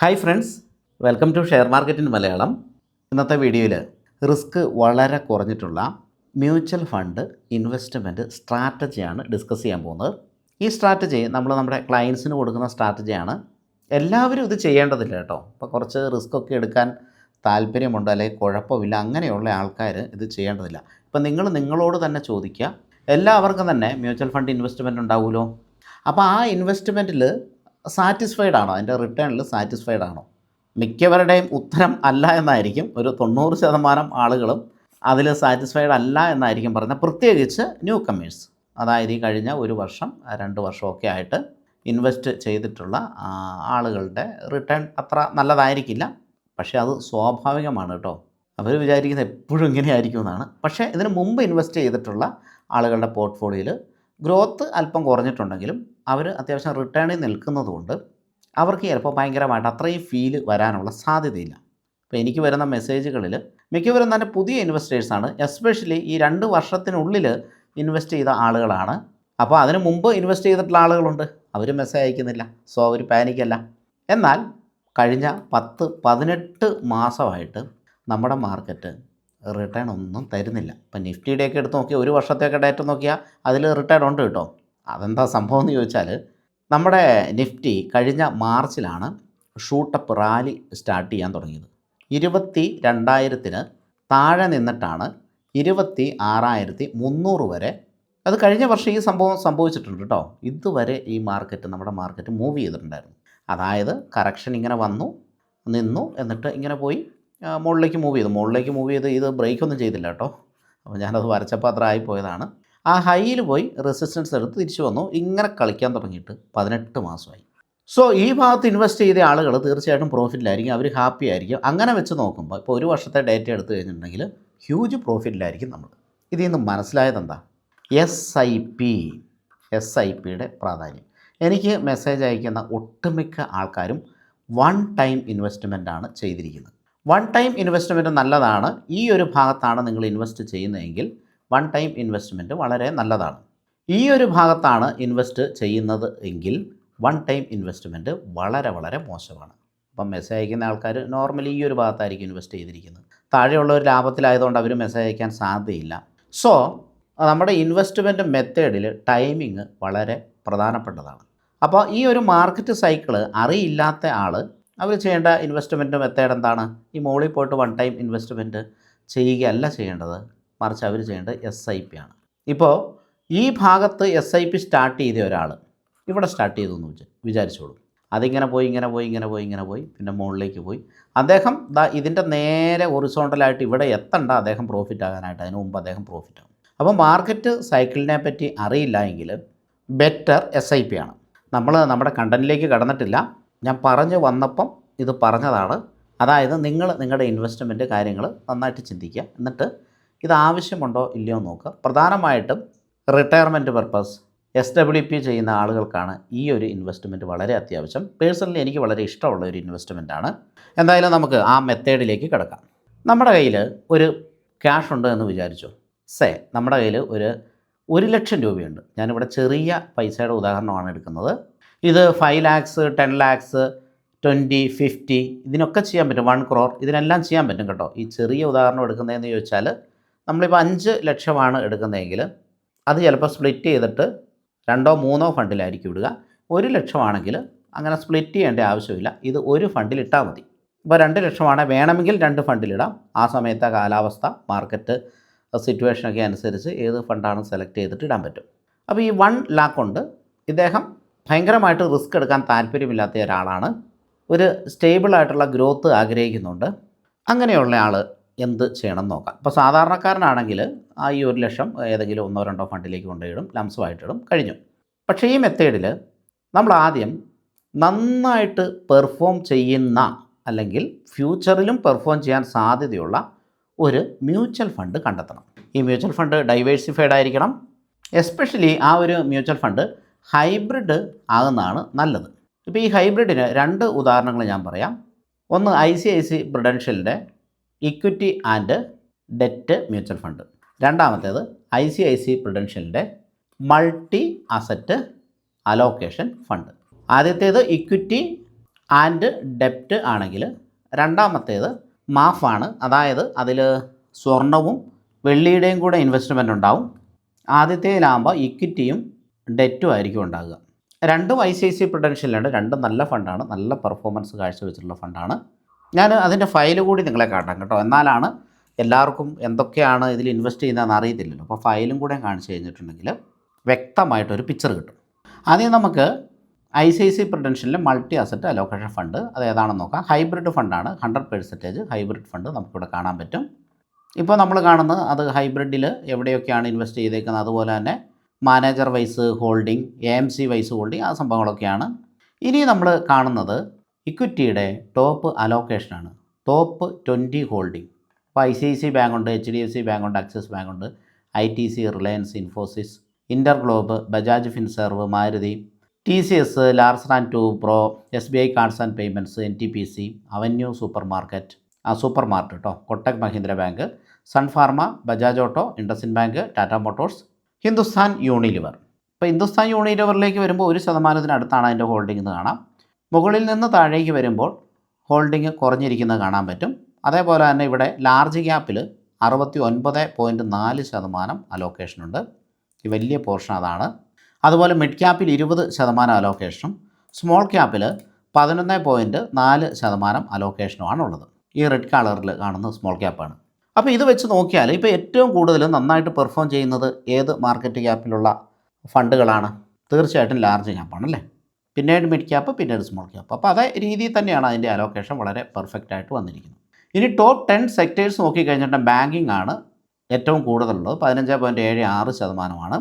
Hi friends, welcome to share market in Malayalam. ഇന്നത്തെ വീഡിയോയിൽ risk വളരെ കുറഞ്ഞിട്ടുള്ള മ്യൂച്വൽ ഫണ്ട് ഇൻവെസ്റ്റ്മെൻറ്റ് സ്ട്രാറ്റജിയാണ് ഡിസ്കസ് ചെയ്യാൻ പോകുന്നത്. ഈ സ്ട്രാറ്റജി നമ്മുടെ ക്ലയൻസിന് കൊടുക്കുന്ന സ്ട്രാറ്റജിയാണ്. എല്ലാവരും ഇത് ചെയ്യേണ്ടതില്ല കേട്ടോ. ഇപ്പോൾ കുറച്ച് റിസ്ക് ഒക്കെ എടുക്കാൻ താല്പര്യമുണ്ട് അല്ലെങ്കിൽ കുഴപ്പമില്ല, അങ്ങനെയുള്ള ആൾക്കാർ ഇത് ചെയ്യേണ്ടതില്ല. ഇപ്പം നിങ്ങളോട് തന്നെ ചോദിക്കുക, എല്ലാവർക്കും തന്നെ മ്യൂച്വൽ ഫണ്ട് ഇൻവെസ്റ്റ്മെൻറ്റ് ഉണ്ടാവുമല്ലോ. അപ്പോൾ ആ ഇൻവെസ്റ്റ്മെൻറ്റിൽ സാറ്റിസ്ഫൈഡ് ആണോ, അതിൻ്റെ റിട്ടേണിൽ സാറ്റിസ്ഫൈഡ് ആണോ? മിക്കവരുടെയും ഉത്തരം അല്ല എന്നായിരിക്കും. ഒരു 90% ആളുകളും അതിൽ സാറ്റിസ്ഫൈഡ് അല്ല എന്നായിരിക്കും പറയുന്നത്. പ്രത്യേകിച്ച് ന്യൂ കമേഴ്സ്, അതായത് ഈ കഴിഞ്ഞ 1 വർഷം 2 വർഷമൊക്കെ ആയിട്ട് ഇൻവെസ്റ്റ് ചെയ്തിട്ടുള്ള ആളുകളുടെ റിട്ടേൺ അത്ര നല്ലതായിരിക്കില്ല. പക്ഷേ അത് സ്വാഭാവികമാണ് കേട്ടോ. അവർ വിചാരിക്കുന്നത് എപ്പോഴും ഇങ്ങനെ ആയിരിക്കും എന്നാണ്. പക്ഷേ ഇതിന് മുമ്പ് ഇൻവെസ്റ്റ് ചെയ്തിട്ടുള്ള ആളുകളുടെ പോർട്ട്ഫോളിയോയിൽ ഗ്രോത്ത് അല്പം കുറഞ്ഞിട്ടുണ്ടെങ്കിലും അവർ അത്യാവശ്യം റിട്ടേണിൽ നിൽക്കുന്നതുകൊണ്ട് അവർക്ക് ചിലപ്പോൾ ഭയങ്കരമായിട്ട് അത്രയും ഫീല് വരാനുള്ള സാധ്യതയില്ല. ഇപ്പോൾ എനിക്ക് വരുന്ന മെസ്സേജുകളിൽ മിക്കവരും തന്നെ പുതിയ ഇൻവെസ്റ്റേഴ്സാണ്. എസ്പെഷ്യലി ഈ 2 വർഷത്തിനുള്ളിൽ ഇൻവെസ്റ്റ് ചെയ്ത ആളുകളാണ്. അപ്പോൾ അതിന് മുമ്പ് ഇൻവെസ്റ്റ് ചെയ്തിട്ടുള്ള ആളുകളുണ്ട്, അവർ മെസ്സേജ് അയക്കുന്നില്ല. സോ അവർ പാനിക്കല്ല. എന്നാൽ കഴിഞ്ഞ 10-18 മാസമായിട്ട് നമ്മുടെ മാർക്കറ്റ് റിട്ടേൺ ഒന്നും തരുന്നില്ല. ഇപ്പം നിഫ്റ്റിയുടെയൊക്കെ എടുത്ത് നോക്കിയാൽ 1 വർഷത്തെയൊക്കെ ഡേറ്റ നോക്കിയാൽ അതിൽ റിട്ടേൺ ഉണ്ട് കേട്ടോ. അതെന്താ സംഭവം എന്ന് ചോദിച്ചാൽ, നമ്മുടെ നിഫ്റ്റി കഴിഞ്ഞ മാർച്ചിലാണ് ഷൂട്ടപ്പ് റാലി സ്റ്റാർട്ട് ചെയ്യാൻ തുടങ്ങിയത്. 22,000 താഴെ നിന്നിട്ടാണ് 26,300 വരെ. അത് കഴിഞ്ഞ വർഷം ഈ സംഭവം സംഭവിച്ചിട്ടുണ്ട് കേട്ടോ. ഇതുവരെ ഈ നമ്മുടെ മാർക്കറ്റ് മൂവ് ചെയ്തിട്ടുണ്ടായിരുന്നു. അതായത് കറക്ഷൻ ഇങ്ങനെ വന്നു നിന്നു, എന്നിട്ട് ഇങ്ങനെ പോയി മുകളിലേക്ക് മൂവ് ചെയ്ത് ഇത് ബ്രേക്കൊന്നും ചെയ്തില്ല കേട്ടോ. അപ്പോൾ ഞാനത് വരച്ചപ്പോൾ അത്ര ആയിപ്പോയതാണ്. ആ ഹൈയിൽ പോയി റെസിസ്റ്റൻസ് എടുത്ത് തിരിച്ചു വന്നു. ഇങ്ങനെ കളിക്കാൻ തുടങ്ങിയിട്ട് 18 മാസമായി. സോ ഈ ഭാഗത്ത് ഇൻവെസ്റ്റ് ചെയ്ത ആളുകൾ തീർച്ചയായിട്ടും പ്രോഫിറ്റിലായിരിക്കും, അവർ ഹാപ്പി ആയിരിക്കും. അങ്ങനെ വെച്ച് നോക്കുമ്പോൾ ഇപ്പോൾ 1 വർഷത്തെ ഡേറ്റ എടുത്തു കഴിഞ്ഞിട്ടുണ്ടെങ്കിൽ ഹ്യൂജ് പ്രോഫിറ്റിലായിരിക്കും നമ്മൾ. ഇതിൽ നിന്ന് മനസ്സിലായത് എന്താ? എസ് ഐ പിയുടെ പ്രാധാന്യം. എനിക്ക് മെസ്സേജ് അയക്കുന്ന ഒട്ടുമിക്ക ആൾക്കാരും 1 ടൈം ഇൻവെസ്റ്റ്മെൻറ്റാണ് ചെയ്തിരിക്കുന്നത്. 1 ടൈം ഇൻവെസ്റ്റ്മെൻറ്റ് നല്ലതാണ്. ഈ ഒരു ഭാഗത്താണ് നിങ്ങൾ ഇൻവെസ്റ്റ് ചെയ്യുന്നതെങ്കിൽ 1 ടൈം ഇൻവെസ്റ്റ്മെൻറ്റ് വളരെ നല്ലതാണ്. ഈ ഒരു ഭാഗത്താണ് ഇൻവെസ്റ്റ് ചെയ്യുന്നത് എങ്കിൽ 1 ടൈം ഇൻവെസ്റ്റ്മെൻറ്റ് വളരെ വളരെ മോശമാണ്. അപ്പം മെസ്സേജ് അയക്കുന്ന ആൾക്കാർ നോർമലി ഈ ഒരു ഭാഗത്തായിരിക്കും ഇൻവെസ്റ്റ് ചെയ്തിരിക്കുന്നത്. താഴെയുള്ള ഒരു ലാഭത്തിലായതുകൊണ്ട് അവർ മെസ്സേജ് അയക്കാൻ സാധ്യതയില്ല. സോ നമ്മുടെ ഇൻവെസ്റ്റ്മെൻറ്റ് മെത്തേഡിൽ ടൈമിങ് വളരെ പ്രധാനപ്പെട്ടതാണ്. അപ്പോൾ ഈ ഒരു മാർക്കറ്റ് സൈക്കിള് അറിയില്ലാത്ത ആൾ അവർ ചെയ്യേണ്ട ഇൻവെസ്റ്റ്മെൻറ്റ് മെത്തേഡ് എന്താണ്? ഈ മോളിൽ പോയിട്ട് 1 ടൈം ഇൻവെസ്റ്റ്മെൻറ്റ് ചെയ്യുകയല്ല ചെയ്യേണ്ടത്, മറിച്ച് അവർ ചെയ്യേണ്ടത് SIP ആണ്. ഇപ്പോൾ ഈ ഭാഗത്ത് SIP സ്റ്റാർട്ട് ചെയ്ത ഒരാൾ ഇവിടെ സ്റ്റാർട്ട് ചെയ്തു എന്ന് വിചാരിച്ചോളൂ. അതിങ്ങനെ പോയി പിന്നെ മുകളിലേക്ക് പോയി. അദ്ദേഹം ഇതിൻ്റെ നേരെ ഹൊറിസോണ്ടലായിട്ട് ഇവിടെ എത്തണ്ട, അദ്ദേഹം പ്രോഫിറ്റ് ആകാനായിട്ട്. അതിന് മുമ്പ് അദ്ദേഹം പ്രോഫിറ്റ് ആകും. അപ്പോൾ മാർക്കറ്റ് സൈക്കിളിനെ പറ്റി അറിയില്ല എങ്കിൽ ബെറ്റർ SIP ആണ്. നമ്മുടെ കണ്ടൻറ്റിലേക്ക് കടന്നിട്ടില്ല, ഞാൻ പറഞ്ഞു വന്നപ്പം ഇത് പറഞ്ഞതാണ്. അതായത് നിങ്ങളുടെ ഇൻവെസ്റ്റ്മെൻറ്റ് കാര്യങ്ങൾ നന്നായിട്ട് ചിന്തിക്കുക, എന്നിട്ട് ഇത് ആവശ്യമുണ്ടോ ഇല്ലയോ നോക്കുക. പ്രധാനമായിട്ടും റിട്ടയർമെൻറ്റ് പർപ്പസ് SWP ചെയ്യുന്ന ആളുകൾക്കാണ് ഈ ഒരു ഇൻവെസ്റ്റ്മെൻറ്റ് വളരെ അത്യാവശ്യം. പേഴ്സണലി എനിക്ക് വളരെ ഇഷ്ടമുള്ള ഒരു ഇൻവെസ്റ്റ്മെൻറ്റാണ്. എന്തായാലും നമുക്ക് ആ മെത്തേഡിലേക്ക് കിടക്കാം. നമ്മുടെ കയ്യിൽ ഒരു ക്യാഷ് ഉണ്ട് എന്ന് വിചാരിച്ചു. നമ്മുടെ കയ്യിൽ ഒരു 1 ലക്ഷം രൂപയുണ്ട്. ഞാനിവിടെ ചെറിയ പൈസയുടെ ഉദാഹരണമാണ് എടുക്കുന്നത്. ഇത് 5 lakhs, 10 lakhs, 20, 50 ഇതിനൊക്കെ ചെയ്യാൻ പറ്റും. 1 crore ഇതിനെല്ലാം ചെയ്യാൻ പറ്റും കേട്ടോ. ഈ ചെറിയ ഉദാഹരണം എടുക്കുന്നതെന്ന് ചോദിച്ചാൽ, നമ്മളിപ്പോൾ 5 ലക്ഷമാണ് എടുക്കുന്നതെങ്കിൽ അത് ചിലപ്പോൾ സ്പ്ലിറ്റ് ചെയ്തിട്ട് 2 or 3 ഫണ്ടിലായിരിക്കും ഇടുക. 1 ലക്ഷമാണെങ്കിൽ അങ്ങനെ സ്പ്ലിറ്റ് ചെയ്യേണ്ട ആവശ്യമില്ല, ഇത് ഒരു ഫണ്ടിൽ ഇട്ടാൽ മതി. ഇപ്പോൾ 2 ലക്ഷമാണെങ്കിൽ വേണമെങ്കിൽ 2 ഫണ്ടിലിടാം. ആ സമയത്തെ കാലാവസ്ഥ, മാർക്കറ്റ് സിറ്റുവേഷനൊക്കെ അനുസരിച്ച് ഏത് ഫണ്ടാണ് സെലക്ട് ചെയ്തിട്ട് ഇടാൻ പറ്റും. അപ്പോൾ ഈ 1 lakh കൊണ്ട് ഇദ്ദേഹം ഭയങ്കരമായിട്ട് റിസ്ക് എടുക്കാൻ താല്പര്യമില്ലാത്ത ഒരാളാണ്. ഒരു സ്റ്റേബിളായിട്ടുള്ള ഗ്രോത്ത് ആഗ്രഹിക്കുന്നുണ്ട്. അങ്ങനെയുള്ള ആൾ എന്ത് ചെയ്യണം നോക്കാം. ഇപ്പോൾ സാധാരണക്കാരനാണെങ്കിൽ ഈ 1 ലക്ഷം ഏതെങ്കിലും 1-2 ഫണ്ടിലേക്ക് കൊണ്ടുപോയിടും, ലംസമായിട്ടിടും, കഴിഞ്ഞു. പക്ഷേ ഈ മെത്തേഡിൽ നമ്മൾ ആദ്യം നന്നായിട്ട് പെർഫോം ചെയ്യുന്ന, അല്ലെങ്കിൽ ഫ്യൂച്ചറിലും പെർഫോം ചെയ്യാൻ സാധ്യതയുള്ള ഒരു മ്യൂച്വൽ ഫണ്ട് കണ്ടെത്തണം. ഈ മ്യൂച്വൽ ഫണ്ട് ഡൈവേഴ്സിഫൈഡ് ആയിരിക്കണം. എസ്പെഷ്യലി ആ ഒരു മ്യൂച്വൽ ഫണ്ട് ഹൈബ്രിഡ് ആകുന്നതാണ് നല്ലത്. ഇപ്പോൾ ഈ ഹൈബ്രിഡിന് 2 ഉദാഹരണങ്ങൾ ഞാൻ പറയാം. ഒന്ന് ICICI പ്രുഡൻഷ്യലിൻ്റെ equity and debt mutual fund. രണ്ടാമത്തേത് ICICI പ്രുഡൻഷ്യലിൻ്റെ മൾട്ടി അസറ്റ് അലോക്കേഷൻ ഫണ്ട്. ആദ്യത്തേത് ഇക്വിറ്റി ആൻഡ് ഡെപ്റ്റ് ആണെങ്കിൽ രണ്ടാമത്തേത് മാഫാണ്. അതായത് അതിൽ സ്വർണവും വെള്ളിയുടെയും കൂടെ ഇൻവെസ്റ്റ്മെൻ്റ് ഉണ്ടാവും. ആദ്യത്തേലാകുമ്പോൾ ഇക്വിറ്റിയും ഡെറ്റും ആയിരിക്കും ഉണ്ടാകുക. രണ്ടും ICICI Prudentialലുണ്ട്. രണ്ടും നല്ല ഫണ്ടാണ്, നല്ല പെർഫോമൻസ് കാഴ്ചവെച്ചിട്ടുള്ള ഫണ്ടാണ്. ഞാൻ അതിൻ്റെ ഫയൽ കൂടി നിങ്ങളെ കാട്ടാം കേട്ടോ, എന്നാലാണ് എല്ലാവർക്കും എന്തൊക്കെയാണ് ഇതിൽ ഇൻവെസ്റ്റ് ചെയ്യുന്നതെന്ന് അറിയത്തില്ലല്ലോ. അപ്പോൾ ഫയലും കൂടെ കാണിച്ചു കഴിഞ്ഞിട്ടുണ്ടെങ്കിൽ വ്യക്തമായിട്ടൊരു പിക്ചർ കിട്ടും. ആദ്യം നമുക്ക് ICICI Prudentialലെ മൾട്ടി അസറ്റ് അലോക്കേഷൻ ഫണ്ട് അത് ഏതാണെന്ന് നോക്കാം. ഹൈബ്രിഡ് ഫണ്ടാണ്, 100% ഹൈബ്രിഡ് ഫണ്ട് നമുക്കിവിടെ കാണാൻ പറ്റും. ഇപ്പോൾ നമ്മൾ കാണുന്നത് അത് ഹൈബ്രിഡിൽ എവിടെയൊക്കെയാണ് ഇൻവെസ്റ്റ് ചെയ്തേക്കുന്നത്, അതുപോലെ തന്നെ manager wise holding, AMC wise holding, ആ സംഭവങ്ങളൊക്കെയാണ്. ഇനി നമ്മൾ കാണുന്നത് ഇക്വിറ്റിയുടെ ടോപ്പ് അലോക്കേഷനാണ്, ടോപ്പ് 20 ഹോൾഡിംഗ്. ഇപ്പോൾ ICICI ബാങ്ക് ഉണ്ട്, HDFC ബാങ്ക് ഉണ്ട്, ആക്സിസ് ബാങ്ക് ഉണ്ട്, ITC, Reliance, Infosys, InterGlobe, Bajaj Finserv, Maruti, TCS, Larsen and Toubro, SBI cards and payments, NTPC, Avenue super market കേട്ടോ, Kotak Mahindra bank, Sun Pharma, Bajaj auto, IndusInd bank, Tata Motors, Hindustan Unilever. ഇപ്പോൾ ഹിന്ദുസ്ഥാൻ യൂണിലിവറിലേക്ക് വരുമ്പോൾ 1% അടുത്താണ് അതിൻ്റെ ഹോൾഡിംഗ് എന്ന് കാണാം. മുകളിൽ നിന്ന് താഴേക്ക് വരുമ്പോൾ ഹോൾഡിംഗ് കുറഞ്ഞിരിക്കുന്നത് കാണാൻ പറ്റും. അതേപോലെ തന്നെ ഇവിടെ ലാർജ് ക്യാപ്പിൽ 69.4% അലോക്കേഷനുണ്ട്, ഈ വലിയ പോർഷൻ അതാണ്. അതുപോലെ മിഡ് ക്യാപ്പിൽ 20% അലോക്കേഷനും സ്മോൾ ക്യാപ്പിൽ 11.4% അലോക്കേഷനുമാണുള്ളത്. ഈ റെഡ് കളറിൽ കാണുന്ന സ്മോൾ ക്യാപ്പാണ്. അപ്പോൾ ഇത് വെച്ച് നോക്കിയാൽ ഇപ്പോൾ ഏറ്റവും കൂടുതൽ നന്നായിട്ട് പെർഫോം ചെയ്യുന്നത് ഏത് മാർക്കറ്റ് ക്യാപ്പിലുള്ള ഫണ്ടുകളാണ്? തീർച്ചയായിട്ടും ലാർജ് ക്യാപ്പാണല്ലേ, പിന്നീട് മിഡ് ക്യാപ്പ്, പിന്നീട് സ്മോൾ ക്യാപ്പ്. അപ്പോൾ അതേ രീതിയിൽ തന്നെയാണ് അതിൻ്റെ അലോക്കേഷൻ വളരെ പെർഫെക്റ്റ് ആയിട്ട് വന്നിരിക്കുന്നത്. ഇനി ടോപ്പ് 10 സെക്ടേഴ്സ് നോക്കിക്കഴിഞ്ഞിട്ട് ബാങ്കിങ് ആണ് ഏറ്റവും കൂടുതലുള്ളത്, 15.76%.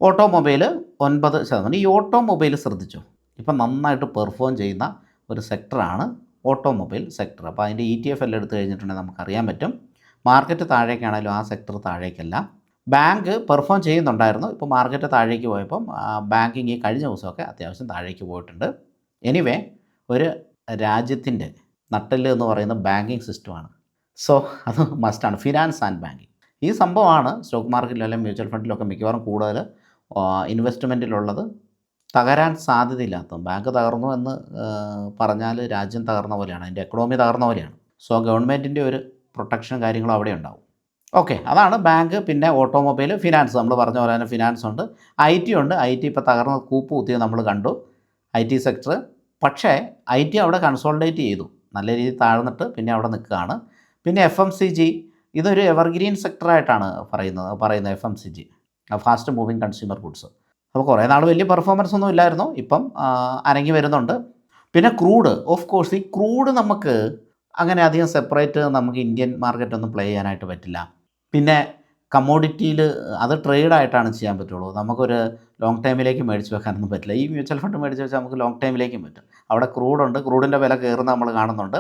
ഓട്ടോമൊബൈൽ 9%. ഈ ഓട്ടോമൊബൈൽ ശ്രദ്ധിച്ചോ, ഇപ്പം നന്നായിട്ട് പെർഫോം ചെയ്യുന്ന ഒരു സെക്ടറാണ് ഓട്ടോമൊബൈൽ സെക്ടർ. അപ്പോൾ അതിൻ്റെ ETF എല്ലാം എടുത്തു കഴിഞ്ഞിട്ടുണ്ടെങ്കിൽ നമുക്കറിയാൻ പറ്റും, മാർക്കറ്റ് താഴേക്കാണെങ്കിലും ആ സെക്ടർ താഴേക്കല്ല. ബാങ്ക് പെർഫോം ചെയ്യുന്നുണ്ടായിരുന്നു, ഇപ്പോൾ മാർക്കറ്റ് താഴേക്ക് പോയപ്പം ബാങ്കിങ് ഈ കഴിഞ്ഞ ദിവസമൊക്കെ അത്യാവശ്യം താഴേക്ക് പോയിട്ടുണ്ട്. എനിവേ, ഒരു രാജ്യത്തിൻ്റെ നട്ടെല്ല് എന്ന് പറയുന്നത് ബാങ്കിങ് സിസ്റ്റമാണ്. സോ അത് മസ്റ്റാണ്, ഫിനാൻസ് ആൻഡ് ബാങ്കിങ്. ഈ സംഭവമാണ് സ്റ്റോക്ക് മാർക്കറ്റിലും അല്ലെങ്കിൽ മ്യൂച്വൽ ഫണ്ടിലൊക്കെ മിക്കവാറും കൂടുതൽ ഇൻവെസ്റ്റ്മെൻറ്റിലുള്ളത്. തകരാൻ സാധ്യതയില്ലാത്ത, ബാങ്ക് തകർന്നു എന്ന് പറഞ്ഞാൽ രാജ്യം തകർന്ന പോലെയാണ്, അതിൻ്റെ എക്കണോമി തകർന്ന പോലെയാണ്. സോ ഗവൺമെൻറ്റിൻ്റെ ഒരു പ്രൊട്ടക്ഷനും കാര്യങ്ങളും അവിടെ ഉണ്ടാവും. ഓക്കെ, അതാണ് ബാങ്ക്. പിന്നെ ഓട്ടോമൊബൈൽ, ഫിനാൻസ്, നമ്മൾ പറഞ്ഞ പോലെ തന്നെ ഫിനാൻസ് ഉണ്ട്, IT ഉണ്ട്. IT ഇപ്പോൾ തകർന്ന് കൂപ്പ് കുത്തിയത് നമ്മൾ കണ്ടു, IT സെക്ടർ. പക്ഷേ IT അവിടെ കൺസോളിഡേറ്റ് ചെയ്തു, നല്ല രീതിയിൽ താഴ്ന്നിട്ട് പിന്നെ അവിടെ നിൽക്കുകയാണ്. പിന്നെ FMCG, ഇതൊരു എവർഗ്രീൻ സെക്ടറായിട്ടാണ് പറയുന്നത് FMCG, fast moving consumer goods. അപ്പോൾ കുറേ നാൾ വലിയ പെർഫോമൻസ് ഒന്നും ഇല്ലായിരുന്നു, ഇപ്പം അനങ്ങി വരുന്നുണ്ട്. പിന്നെ ക്രൂഡ്, ഓഫ് കോഴ്സ് ഈ ക്രൂഡ് നമുക്ക് അങ്ങനെ അധികം സെപ്പറേറ്റ് നമുക്ക് ഇന്ത്യൻ മാർക്കറ്റൊന്നും പ്ലേ ചെയ്യാനായിട്ട് പറ്റില്ല. പിന്നെ കമ്മോഡിറ്റിയിൽ അത് ട്രേഡായിട്ടാണ് ചെയ്യാൻ പറ്റുള്ളൂ, നമുക്കൊരു ലോങ് ടൈമിലേക്ക് മേടിച്ച് വെക്കാനൊന്നും പറ്റില്ല. ഈ മ്യൂച്വൽ ഫണ്ട് മേടിച്ച് വെച്ചാൽ നമുക്ക് ലോങ് ടൈമിലേക്കും പറ്റും. അവിടെ ക്രൂഡുണ്ട്, ക്രൂഡിൻ്റെ വില കയറുന്ന നമ്മൾ കാണുന്നുണ്ട്.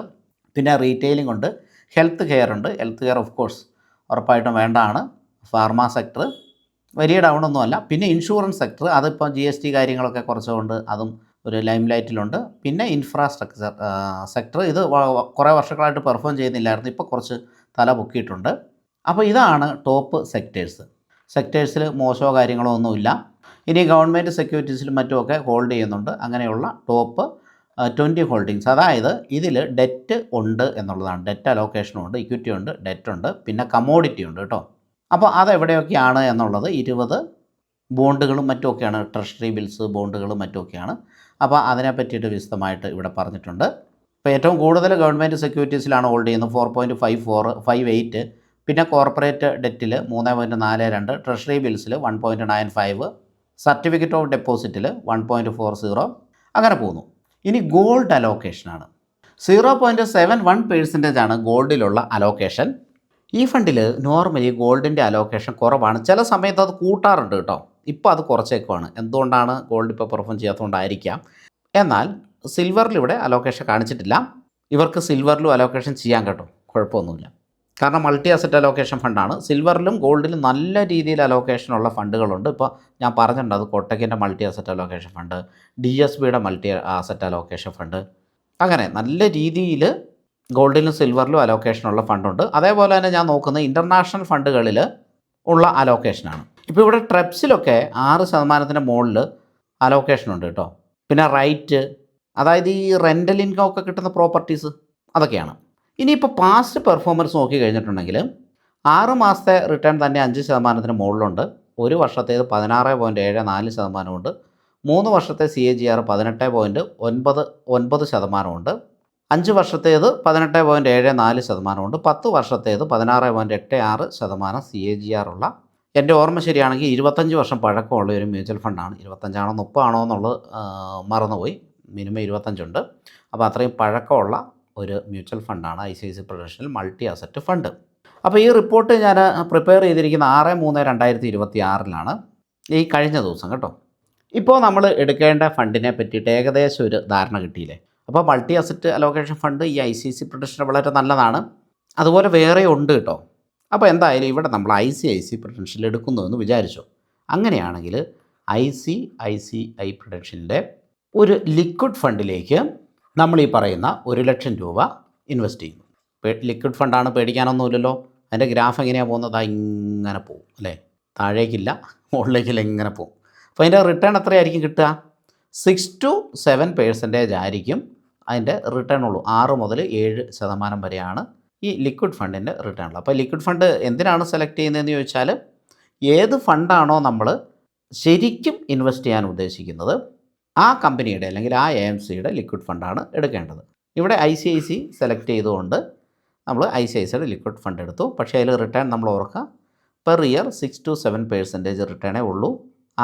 പിന്നെ റീറ്റെയിലിംഗ് ഉണ്ട്, ഹെൽത്ത് കെയർ ഉണ്ട്. ഹെൽത്ത് കെയർ ഓഫ് കോഴ്സ് ഉറപ്പായിട്ടും വേണ്ടതാണ്. ഫാർമ സെക്ടർ വലിയ ഡൗണൊന്നുമല്ല. പിന്നെ ഇൻഷുറൻസ് സെക്ടർ, അതിപ്പോൾ GST കാര്യങ്ങളൊക്കെ കുറച്ചുകൊണ്ട് അതും ഒരു ലൈം ലൈറ്റിലുണ്ട്. പിന്നെ ഇൻഫ്രാസ്ട്രക്ചർ സെക്ടർ, ഇത് കുറേ വർഷങ്ങളായിട്ട് പെർഫോം ചെയ്യുന്നില്ലായിരുന്നു, ഇപ്പോൾ കുറച്ച് തല പൊക്കിയിട്ടുണ്ട്. അപ്പോൾ ഇതാണ് ടോപ്പ് സെക്ടേഴ്സിൽ മോശമോ കാര്യങ്ങളോ ഒന്നുമില്ല. ഇനി ഗവൺമെൻറ് സെക്യൂരിറ്റീസിലും മറ്റുമൊക്കെ ഹോൾഡ് ചെയ്യുന്നുണ്ട്. അങ്ങനെയുള്ള ടോപ്പ് 20 ഹോൾഡിങ്സ്, അതായത് ഇതിൽ ഡെറ്റ് ഉണ്ട് എന്നുള്ളതാണ്. ഡെറ്റ് അലോക്കേഷനും ഉണ്ട്, ഇക്വിറ്റി ഉണ്ട്, ഡെറ്റ് ഉണ്ട്, പിന്നെ കമ്മോഡിറ്റി ഉണ്ട് കേട്ടോ. അപ്പോൾ അതെവിടെയൊക്കെയാണ് എന്നുള്ളത് 20 ബോണ്ടുകളും മറ്റുമൊക്കെയാണ്, ട്രഷറി ബിൽസ്, ബോണ്ടുകളും മറ്റുമൊക്കെയാണ്. അപ്പോൾ അതിനെ പറ്റിയിട്ട് വിശദമായിട്ട് ഇവിടെ പറഞ്ഞിട്ടുണ്ട്. ഇപ്പോൾ ഏറ്റവും കൂടുതൽ ഗവൺമെൻറ് സെക്യൂരിറ്റീസിലാണ് ഹോൾഡ് ചെയ്യുന്നത്, 4.58. പിന്നെ കോർപ്പറേറ്റ് ഡെറ്റിൽ 3.42, ട്രഷറി ബിൽസിൽ 1.95, സർട്ടിഫിക്കറ്റ് ഓഫ് ഡെപ്പോസിറ്റിൽ 1.40, അങ്ങനെ പോകുന്നു. ഇനി ഗോൾഡ് അലോക്കേഷനാണ്. 0.71% ആണ് ഗോൾഡിലുള്ള അലോക്കേഷൻ. ഈ ഫണ്ടിൽ നോർമലി ഗോൾഡിൻ്റെ അലോക്കേഷൻ കുറവാണ്, ചില സമയത്ത് അത് കൂട്ടാറുണ്ട് കേട്ടോ. ഇപ്പോൾ അത് കുറച്ചേക്കുവാണ്, എന്തുകൊണ്ടാണ്? ഗോൾഡ് ഇപ്പോൾ പെർഫോം ചെയ്യാത്തതുകൊണ്ടായിരിക്കാം. എന്നാൽ സിൽവറിൽ ഇവിടെ അലോക്കേഷൻ കാണിച്ചിട്ടില്ല. ഇവർക്ക് സിൽവറിലും അലോക്കേഷൻ ചെയ്യാൻ കേട്ടോ, കുഴപ്പമൊന്നുമില്ല, കാരണം മൾട്ടി അസറ്റ് അലോക്കേഷൻ ഫണ്ടാണ്. സിൽവറിലും ഗോൾഡിലും നല്ല രീതിയിൽ അലോക്കേഷനുള്ള ഫണ്ടുകളുണ്ട്. ഇപ്പോൾ ഞാൻ പറഞ്ഞിട്ടുണ്ട്, അത് കൊട്ടക്കിൻ്റെ മൾട്ടി അസറ്റ് അലോക്കേഷൻ ഫണ്ട്, DSBയുടെ മൾട്ടി അസറ്റ് അലോക്കേഷൻ ഫണ്ട്, അങ്ങനെ നല്ല രീതിയിൽ ഗോൾഡിലും സിൽവറിലും അലോക്കേഷനുള്ള ഫണ്ടുണ്ട്. അതേപോലെ തന്നെ ഞാൻ നോക്കുന്നത് ഇൻ്റർനാഷണൽ ഫണ്ടുകളിൽ ഉള്ള അലോക്കേഷനാണ്. ഇപ്പോൾ ഇവിടെ ട്രെപ്സിലൊക്കെ 6%-ന് മുകളിൽ അലോക്കേഷൻ ഉണ്ട് കേട്ടോ. പിന്നെ റൈറ്റ്, അതായത് ഈ റെൻ്റൽ ഇൻകം ഒക്കെ കിട്ടുന്ന പ്രോപ്പർട്ടീസ് അതൊക്കെയാണ്. ഇനിയിപ്പോൾ പാസ്റ്റ് പെർഫോമൻസ് നോക്കി കഴിഞ്ഞിട്ടുണ്ടെങ്കിൽ 6 മാസത്തെ റിട്ടേൺ തന്നെ 5% മുകളിലുണ്ട്, 1 വർഷത്തേത് 16.74% ഉണ്ട്, 3 വർഷത്തെ CAGR 18.99% ഉണ്ട്, 5 വർഷത്തേത് 18.74% ഉണ്ട്, 10 വർഷത്തേത് 16.86% CAGR ഉള്ള, എൻ്റെ ഓർമ്മ ശരിയാണെങ്കിൽ 25 വർഷം പഴക്കമുള്ള ഒരു മ്യൂച്വൽ ഫണ്ടാണ്. 25 30 എന്നുള്ളത് മറന്നുപോയി, മിനിമം 25 ഉണ്ട്. അപ്പോൾ അത്രയും പഴക്കമുള്ള ഒരു മ്യൂച്വൽ ഫണ്ടാണ് ICICI Prudential multi asset fund. അപ്പോൾ ഈ റിപ്പോർട്ട് ഞാൻ പ്രിപ്പയർ ചെയ്തിരിക്കുന്ന 6/3/2026 ഈ കഴിഞ്ഞ ദിവസം കേട്ടോ. ഇപ്പോൾ നമ്മൾ എടുക്കേണ്ട ഫണ്ടിനെ പറ്റിയിട്ട് ഏകദേശം ഒരു ധാരണ കിട്ടിയില്ലേ. അപ്പോൾ മൾട്ടി അസറ്റ് അലോക്കേഷൻ ഫണ്ട് ഈ ICICI പ്രൊഡൻഷ്യൽ വളരെ നല്ലതാണ്. അതുപോലെ വേറെ ഉണ്ട് കേട്ടോ. അപ്പോൾ എന്തായാലും ഇവിടെ നമ്മൾ ICICI പ്രൊഡൻഷ്യൽ എടുക്കുന്നു എന്ന് വിചാരിച്ചു. അങ്ങനെയാണെങ്കിൽ ICICI പ്രൊഡൻഷ്യലിൻ്റെ ഒരു ലിക്വിഡ് ഫണ്ടിലേക്ക് നമ്മൾ ഈ പറയുന്ന 1 ലക്ഷം രൂപ ഇൻവെസ്റ്റ് ചെയ്യുന്നു. ലിക്വിഡ് ഫണ്ടാണ്, പേടിക്കാനൊന്നുമില്ലല്ലോ. അതിൻ്റെ ഗ്രാഫ് എങ്ങനെയാണ് പോകുന്നത്? ഇങ്ങനെ പോകും അല്ലേ, താഴേക്കില്ല മുകളിലേക്കില്ല, ഇങ്ങനെ പോകും. അപ്പോൾ അതിൻ്റെ റിട്ടേൺ എത്രയായിരിക്കും കിട്ടുക? 6 to 7% ആയിരിക്കും അതിൻ്റെ റിട്ടേൺ ഉള്ളൂ. 6 മുതൽ 7% വരെയാണ് ഈ ലിക്വിഡ് ഫണ്ടിൻ്റെ റിട്ടേൺ ഉള്ളത്. അപ്പോൾ ലിക്വിഡ് ഫണ്ട് എന്തിനാണ് സെലക്ട് ചെയ്യുന്നതെന്ന് ചോദിച്ചാൽ, ഏത് ഫണ്ടാണോ നമ്മൾ ശരിക്കും ഇൻവെസ്റ്റ് ചെയ്യാൻ ഉദ്ദേശിക്കുന്നത് ആ കമ്പനിയുടെ അല്ലെങ്കിൽ ആ AMCയുടെ ലിക്വിഡ് ഫണ്ടാണ് എടുക്കേണ്ടത്. ഇവിടെ ICICI സെലക്ട് ചെയ്തുകൊണ്ട് നമ്മൾ ICICIയുടെ ലിക്വിഡ് ഫണ്ട് എടുത്തു. പക്ഷേ അതിൽ റിട്ടേൺ നമ്മൾ ഓർക്കുക, പെർ ഇയർ 6 to 7% റിട്ടേണേ ഉള്ളൂ.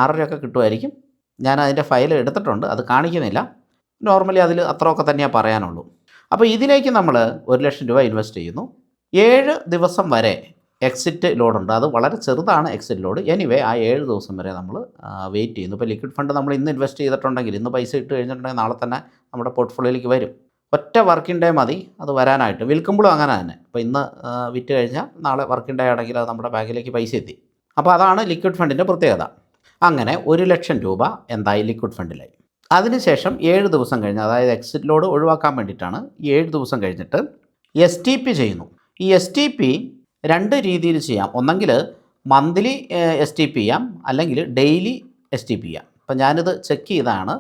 6.5 കിട്ടുമായിരിക്കും. ഞാൻ അതിൻ്റെ ഫയൽ എടുത്തിട്ടുണ്ട്, അത് കാണിക്കുന്നില്ല. നോർമലി അതിൽ അത്രയൊക്കെ തന്നെയാണ് പറയാനുള്ളൂ. അപ്പോൾ ഇതിലേക്ക് നമ്മൾ 1 ലക്ഷം രൂപ ഇൻവെസ്റ്റ് ചെയ്യുന്നു. 7 ദിവസം വരെ എക്സിറ്റ് ലോഡുണ്ട്. അത് വളരെ ചെറുതാണ് എക്സിറ്റ് ലോഡ്. എനിവേ ആ 7 ദിവസം വരെ നമ്മൾ വെയിറ്റ് ചെയ്യുന്നു. ഇപ്പോൾ ലിക്വിഡ് ഫണ്ട് നമ്മൾ ഇന്ന് ഇൻവെസ്റ്റ് ചെയ്തിട്ടുണ്ടെങ്കിൽ, ഇന്ന് പൈസ ഇട്ട് കഴിഞ്ഞിട്ടുണ്ടെങ്കിൽ നാളെ തന്നെ നമ്മുടെ പോർട്ട്ഫോളിയോയിലേക്ക് വരും. ഒറ്റ വർക്കിംഗ് ഡേ മതി അത് വരാനായിട്ട്. വിൽക്കുമ്പോഴും അങ്ങനെ തന്നെ. ഇപ്പോൾ ഇന്ന് വിറ്റ് കഴിഞ്ഞാൽ നാളെ വർക്കിംഗ് ഡേ ആണെങ്കിൽ അത് നമ്മുടെ ബാങ്കിലേക്ക് പൈസ എത്തി. അപ്പോൾ അതാണ് ലിക്വിഡ് ഫണ്ടിൻ്റെ പ്രത്യേകത. അങ്ങനെ 1 ലക്ഷം രൂപ എന്തായി ലിക്വിഡ് ഫണ്ടിലായി. അതിനുശേഷം 7 ദിവസം കഴിഞ്ഞ്, അതായത് എക്സിറ്റ് ലോഡ് ഒഴിവാക്കാൻ വേണ്ടിയിട്ടാണ്, 7 ദിവസം കഴിഞ്ഞിട്ട് STP ചെയ്യുന്നു. ഈ STP 2 രീതിയിൽ ചെയ്യാം. ഒന്നെങ്കിൽ മന്ത്ലി STP ചെയ്യാം, അല്ലെങ്കിൽ ഡെയിലി STP ചെയ്യാം. അപ്പോൾ ഞാനിത് ചെക്ക് ചെയ്താണ്.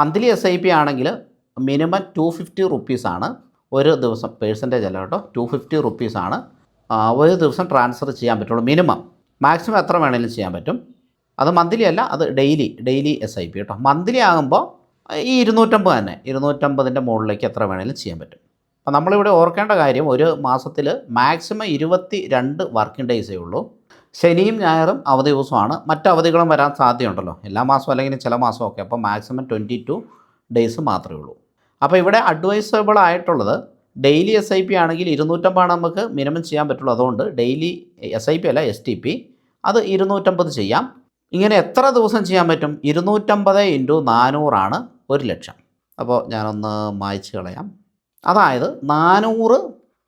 മന്ത്ലി SIP ആണെങ്കിൽ മിനിമം 250 റുപ്പീസാണ് ഒരു ദിവസം, പേഴ്സൻറ്റേജ് അല്ല കേട്ടോ, 250 റുപ്പീസാണ് ഒരു ദിവസം ട്രാൻസ്ഫർ ചെയ്യാൻ പറ്റുള്ളൂ. മിനിമം. മാക്സിമം എത്ര വേണമെങ്കിലും ചെയ്യാൻ പറ്റും. അത് മന്ത്ലി അല്ല, അത് ഡെയിലി SIP കേട്ടോ. മന്ത്ലി ആകുമ്പോൾ ഈ 250 തന്നെ, 250ൻ്റെ മുകളിലേക്ക് എത്ര വേണമെങ്കിലും ചെയ്യാൻ പറ്റും. അപ്പോൾ നമ്മളിവിടെ ഓർക്കേണ്ട കാര്യം, ഒരു മാസത്തിൽ മാക്സിമം 22 വർക്കിംഗ് ഡേയ്സേ ഉള്ളൂ. ശനിയും ഞായറും അവധി ദിവസമാണ്. മറ്റ് അവധികളും വരാൻ സാധ്യതയുണ്ടല്ലോ, എല്ലാ മാസവും അല്ലെങ്കിൽ ചില മാസമൊക്കെ. അപ്പോൾ മാക്സിമം 22 ഡേയ്സ് മാത്രമേ ഉള്ളൂ. അപ്പോൾ ഇവിടെ അഡ്വൈസബിൾ ആയിട്ടുള്ളത് ഡെയിലി SIP ആണെങ്കിൽ 250 നമുക്ക് മിനിമം ചെയ്യാൻ പറ്റുള്ളൂ. അതുകൊണ്ട് ഡെയിലി SIP അല്ല STP, അത് 250 ചെയ്യാം. ഇങ്ങനെ എത്ര ദിവസം ചെയ്യാൻ പറ്റും? 250 × 400 ആണ് 1 ലക്ഷം. അപ്പോൾ ഞാനൊന്ന് മായ്ച്ച് കളയാം. അതായത് 400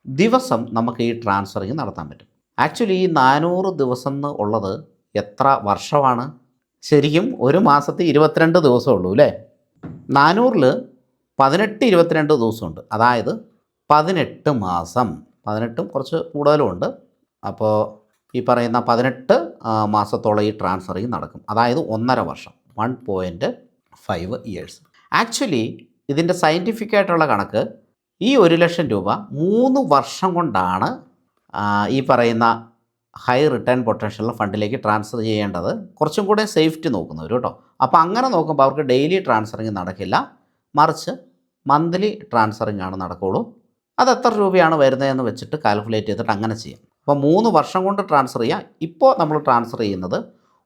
ദിവസം നമുക്ക് ഈ ട്രാൻസ്ഫറിങ് നടത്താൻ പറ്റും. ആക്ച്വലി ഈ 400 ദിവസം ഉള്ളത് എത്ര വർഷമാണ്? ശരിക്കും ഒരു മാസത്തിൽ 22 ദിവസമേ ഉള്ളൂ അല്ലേ. 400-ൽ 18 22 ദിവസമുണ്ട്. അതായത് 18 മാസം. 18 കുറച്ച് കൂടുതലും ഉണ്ട്. അപ്പോൾ ഈ പറയുന്ന 18 മാസത്തോളം ഈ ട്രാൻസ്ഫറിങ് നടക്കും. അതായത് 1.5 വർഷം, 1.5 ഇയേഴ്സ്. ആക്ച്വലി ഇതിൻ്റെ സയൻറ്റിഫിക് ആയിട്ടുള്ള കണക്ക്, ഈ 1 ലക്ഷം രൂപ 3 വർഷം കൊണ്ടാണ് ഈ പറയുന്ന ഹൈ റിട്ടേൺ പൊട്ടൻഷ്യൽ ഫണ്ടിലേക്ക് ട്രാൻസ്ഫർ ചെയ്യേണ്ടത്. കുറച്ചും കൂടെ സേഫ്റ്റി നോക്കുന്നവർ കേട്ടോ. അപ്പോൾ അങ്ങനെ നോക്കുമ്പോൾ അവർക്ക് ഡെയിലി ട്രാൻസ്ഫറിങ് നടക്കില്ല, മറിച്ച് മന്ത്ലി ട്രാൻസ്ഫറിങ് ആണ് നടക്കുകയുള്ളൂ. അത് എത്ര രൂപയാണ് വരുന്നതെന്ന് വെച്ചിട്ട് കാൽക്കുലേറ്റ് ചെയ്തിട്ട് അങ്ങനെ ചെയ്യാം. അപ്പോൾ 3 വർഷം കൊണ്ട് ട്രാൻസ്ഫർ ചെയ്യാം. ഇപ്പോൾ നമ്മൾ ട്രാൻസ്ഫർ ചെയ്യുന്നത്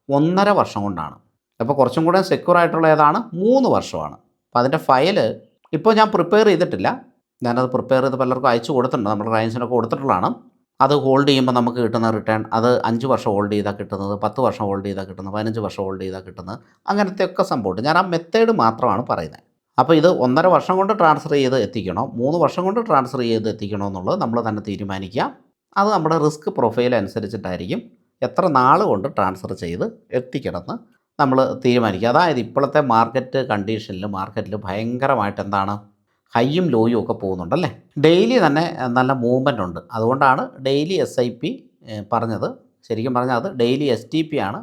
1.5 വർഷം കൊണ്ടാണ്. അപ്പോൾ കുറച്ചും കൂടെ സെക്യൂർ ആയിട്ടുള്ള ഏതാണ്? 3 വർഷമാണ്. അപ്പോൾ അതിൻ്റെ ഫയൽ ഇപ്പോൾ ഞാൻ പ്രിപ്പയർ ചെയ്തിട്ടില്ല. ഞാനത് പ്രിപ്പയർ ചെയ്ത് പലർക്കും അയച്ചു കൊടുത്തിട്ടുണ്ട്, നമ്മുടെ ക്ലയൻസിനൊക്കെ കൊടുത്തിട്ടുള്ളതാണ്. അത് ഹോൾഡ് ചെയ്യുമ്പോൾ നമുക്ക് കിട്ടുന്ന റിട്ടേൺ, അത് 5 വർഷം ഹോൾഡ് ചെയ്താൽ കിട്ടുന്നത്, 10 വർഷം ഹോൾഡ് ചെയ്താൽ കിട്ടുന്നത്, 15 വർഷം ഹോൾഡ് ചെയ്താൽ കിട്ടുന്നത്, അങ്ങനത്തെയൊക്കെ സംഭവമുണ്ട്. ഞാൻ ആ മെത്തേഡ് മാത്രമാണ് പറയുന്നത്. അപ്പോൾ ഇത് 1.5 വർഷം കൊണ്ട് ട്രാൻസ്ഫർ ചെയ്ത് എത്തിക്കണോ, 3 വർഷം കൊണ്ട് ട്രാൻസ്ഫർ ചെയ്ത് എത്തിക്കണോ എന്നുള്ളത് നമ്മൾ തന്നെ തീരുമാനിക്കുക. അത് നമ്മുടെ റിസ്ക് പ്രൊഫൈൽ അനുസരിച്ചിട്ടായിരിക്കും എത്ര നാൾ കൊണ്ട് ട്രാൻസ്ഫർ ചെയ്ത് എത്തിക്കണമെന്ന് നമ്മൾ തീരുമാനിക്കുക. അതായത് ഇപ്പോഴത്തെ മാർക്കറ്റിൽ ഭയങ്കരമായിട്ട് എന്താണ്, ഹൈയും ലോയും ഒക്കെ പോകുന്നുണ്ടല്ലേ. ഡെയിലി തന്നെ നല്ല മൂവ്മെൻ്റ് ഉണ്ട്. അതുകൊണ്ടാണ് ഡെയിലി SIP പറഞ്ഞത്. ശരിക്കും പറഞ്ഞാൽ അത് ഡെയിലി STP ആണ്.